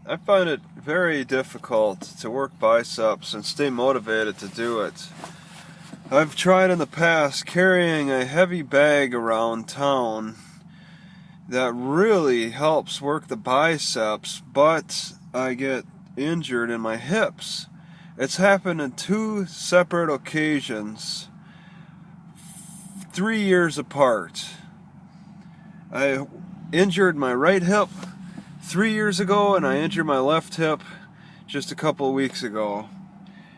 I find it very difficult to work biceps and stay motivated to do it. I've tried in the past carrying a heavy bag around town that really helps work the biceps, but I get injured in my hips. It's happened in two separate occasions, 3 years apart. I injured my right hip 3 years ago, and I injured my left hip just a couple of weeks ago.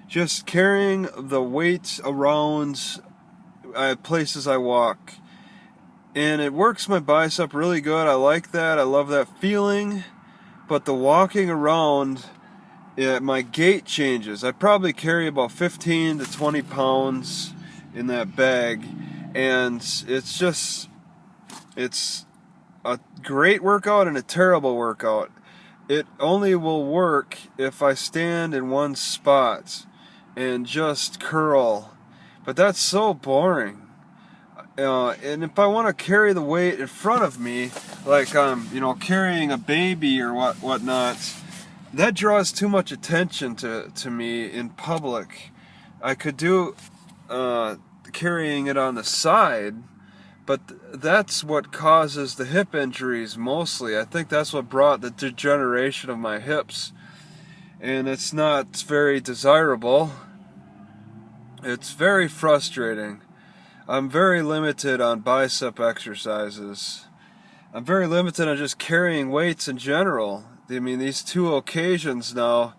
Just carrying the weight around places I walk. And it works my bicep really good. I like that. I love that feeling. But the walking around, my gait changes. I probably carry about 15 to 20 pounds in that bag. And it's a great workout and a terrible workout. It only will work if I stand in one spot and just curl. But that's so boring. And if I want to carry the weight in front of me, like I'm, carrying a baby or whatnot, that draws too much attention to me in public. I could do carrying it on the side, but that's what causes the hip injuries mostly. I think that's what brought the degeneration of my hips, and it's not very desirable. It's very frustrating. I'm very limited on bicep exercises. I'm very limited on just carrying weights in general. I mean, these two occasions now,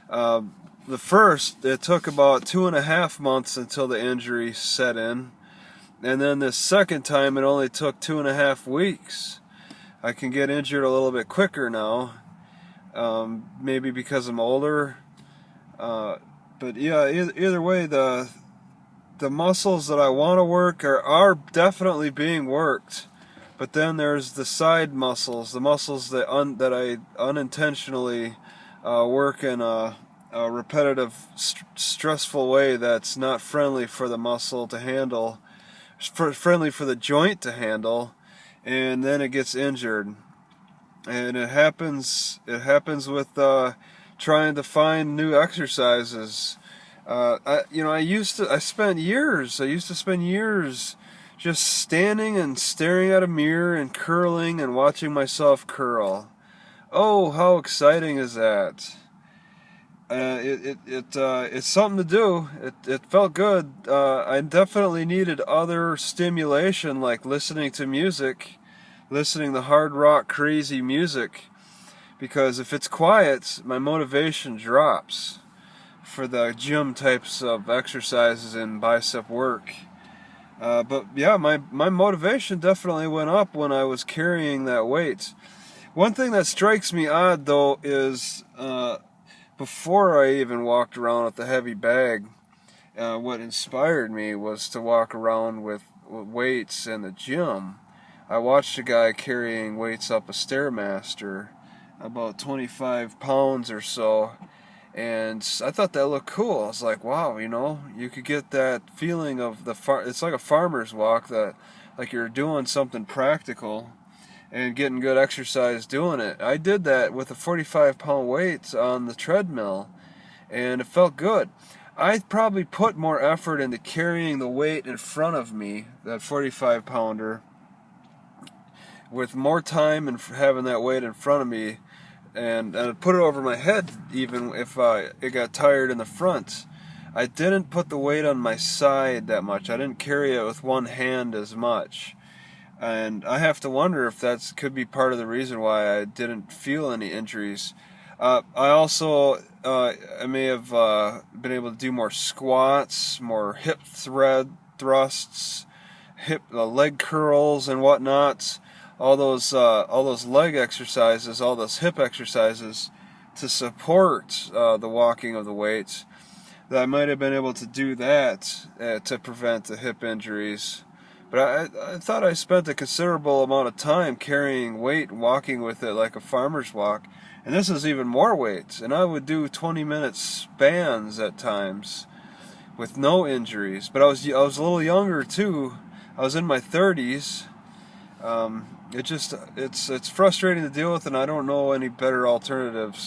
the first, it took about 2.5 months until the injury set in. And then the second time, it only took 2.5 weeks. I can get injured a little bit quicker now, maybe because I'm older. But yeah, either way, the muscles that I want to work are definitely being worked. But then there's the side muscles, the muscles that I unintentionally work in a repetitive, stressful way that's not friendly for the muscle to handle, friendly for the joint to handle, and then it gets injured. And it happens with trying to find new exercises. I used to spend years just standing and staring at a mirror and curling and watching myself curl. Oh, how exciting is that? It's something to do. It felt good. I definitely needed other stimulation, like listening to music, listening to hard rock crazy music, because if it's quiet, my motivation drops for the gym types of exercises and bicep work. But yeah, my motivation definitely went up when I was carrying that weight. One thing that strikes me odd though is before I even walked around with the heavy bag, what inspired me was to walk around with weights in the gym. I watched a guy carrying weights up a Stairmaster, about 25 pounds or so, and I thought that looked cool. I was like, wow, you could get that feeling of it's like a farmer's walk, that like you're doing something practical and getting good exercise doing it. I did that with a 45-pound weight on the treadmill, and it felt good. I probably put more effort into carrying the weight in front of me, that 45-pounder, with more time and having that weight in front of me, and put it over my head even if it got tired in the front. I didn't put the weight on my side that much. I didn't carry it with one hand as much. And I have to wonder if that could be part of the reason why I didn't feel any injuries. I also I may have been able to do more squats, more hip thrusts, leg curls and whatnot. All those leg exercises, all those hip exercises to support the walking of the weights. That I might have been able to do that to prevent the hip injuries. But I thought I spent a considerable amount of time carrying weight and walking with it like a farmer's walk. And this is even more weight. And I would do 20-minute spans at times with no injuries. But I was a little younger too. I was in my 30s. It's frustrating to deal with, and I don't know any better alternatives.